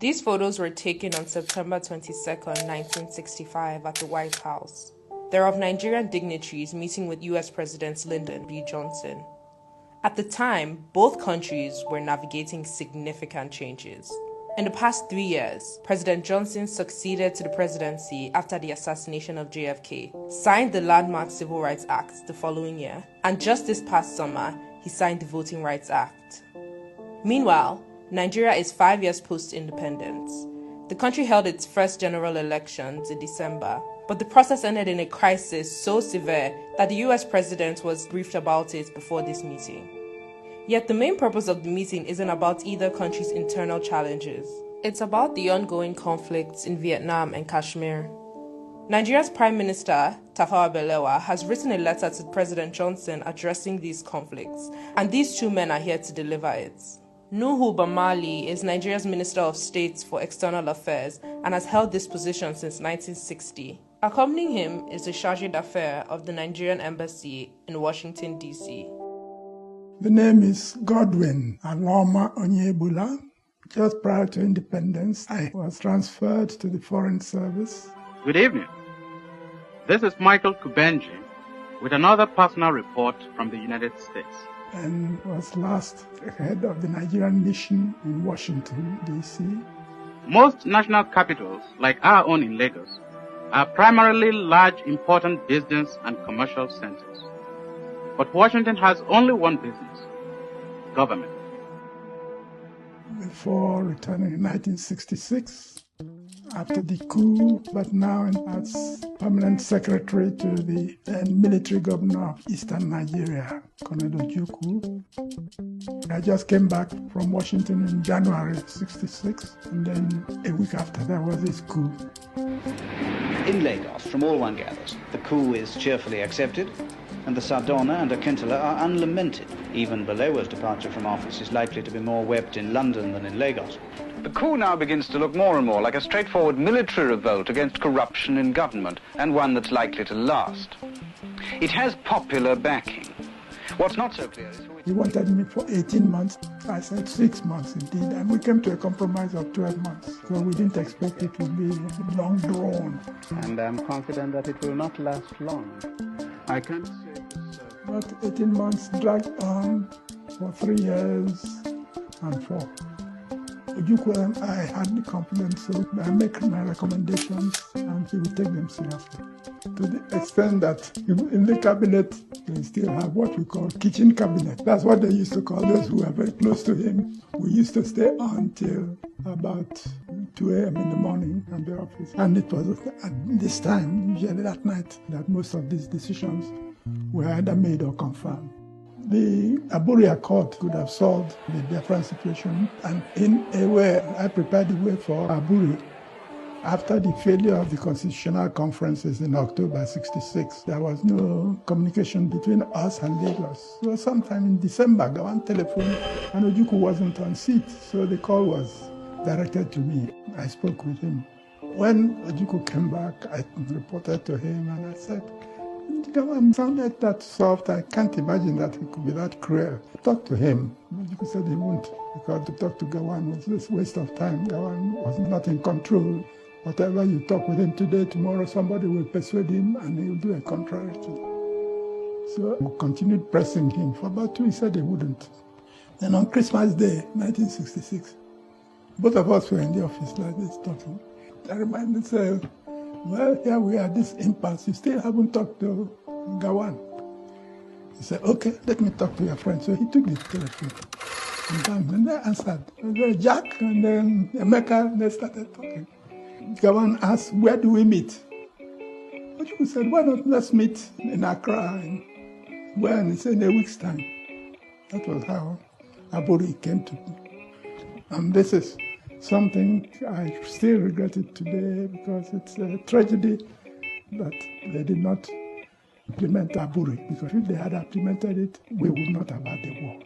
These photos were taken on September 22nd, 1965 at the White House. They're of Nigerian dignitaries meeting with US President Lyndon B. Johnson. At the time, both countries were navigating significant changes. In the past 3 years, President Johnson succeeded to the presidency after the assassination of JFK, signed the landmark Civil Rights Act the following year, and just this past summer, he signed the Voting Rights Act. Meanwhile, Nigeria is 5 years post-independence. The country held its first general elections in December, but the process ended in a crisis so severe that the US president was briefed about it before this meeting. Yet the main purpose of the meeting isn't about either country's internal challenges. It's about the ongoing conflicts in Vietnam and Kashmir. Nigeria's Prime Minister, Tafawa Balewa, has written a letter to President Johnson addressing these conflicts, and these two men are here to deliver it. Nuhu Bamali is Nigeria's Minister of State for External Affairs and has held this position since 1960. Accompanying him is the Chargé d'Affaires of the Nigerian Embassy in Washington, D.C. The name is Godwin Aloma Onyebula. Just prior to independence, I was transferred to the Foreign Service. Good evening. This is Michael Kubenji with another personal report from the United States. And was last head of the Nigerian mission in Washington, D.C. Most national capitals, like our own in Lagos, are primarily large, important business and commercial centers. But Washington has only one business: government. Before returning in 1966, after the coup, but now as permanent secretary to the then military governor of Eastern Nigeria, Colonel Ojukwu. I just came back from Washington in January 66, and then a week after there was this coup. In Lagos, from all one gathers, the coup is cheerfully accepted, and the Sardona and Akintola are unlamented. Even Balewa's departure from office is likely to be more wept in London than in Lagos. The coup now begins to look more and more like a straightforward military revolt against corruption in government, and one that's likely to last. It has popular backing. What's not so clear is... He wanted me for 18 months. I said 6 months indeed, and we came to a compromise of 12 months. So we didn't expect it would be long drawn. And I'm confident that it will not last long. I can't say for certain. But 18 months dragged on for 3 years and 4. Ojukwu and I had the confidence, so I make my recommendations and he will take them seriously. To the extent that in the cabinet, they still have what we call kitchen cabinet. That's what they used to call those who were very close to him. We used to stay until about 2 a.m. in the morning at the office. And it was at this time, usually that night, that most of these decisions were either made or confirmed. The Aburi Accord could have solved the Biafran situation, and in a way, I prepared the way for Aburi. After the failure of the constitutional conferences in October '66, there was no communication between us and Lagos. So sometime in December, Gawan telephoned, and Ojukwu wasn't on seat, so the call was directed to me. I spoke with him. When Ojukwu came back, I reported to him, and I said, Gawan sounded that soft. I can't imagine that he could be that cruel. I talked to him. Ojukwu said he won't, because to talk to Gawan was just a waste of time. Gawan was not in control. Whatever you talk with him today, tomorrow somebody will persuade him and he'll do a contrary to it. So we continued pressing him. For about 2 he said he wouldn't. Then on Christmas Day, 1966, both of us were in the office like this talking. I reminded myself, well, here we are, this impasse. You still haven't talked to Gawan. He said, okay, let me talk to your friend. So he took the telephone. And they answered. There was Jack and then Emeka, and they started talking. Gawan asked, where do we meet? Ojukwu said, why not let's meet in Accra? And when? He said, in a week's time. That was how Aburi came to me. And this is something I still regret it today, because it's a tragedy that they did not implement Aburi, because if they had implemented it, we would not have had the war.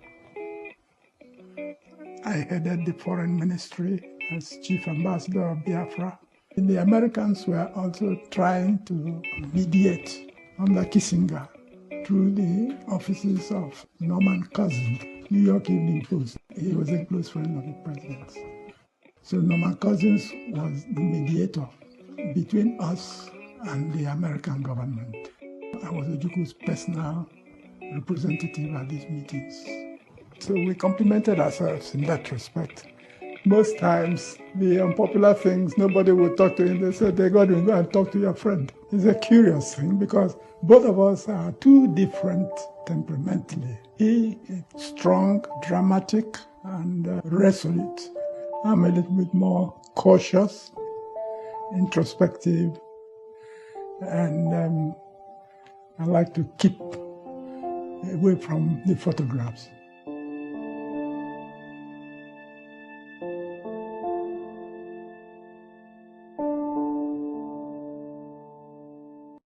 I headed the foreign ministry as chief ambassador of Biafra. And the Americans were also trying to mediate under Kissinger through the offices of Norman Cousin, New York Evening Post. He was a close friend of the president's. So Norman Cousins was the mediator between us and the American government. I was Ojukwu's personal representative at these meetings. So we complimented ourselves in that respect. Most times, the unpopular things, nobody would talk to him. They said, they got to go and talk to your friend. It's a curious thing because both of us are too different temperamentally. He is strong, dramatic, and resolute. I'm a little bit more cautious, introspective, and I like to keep away from the photographs.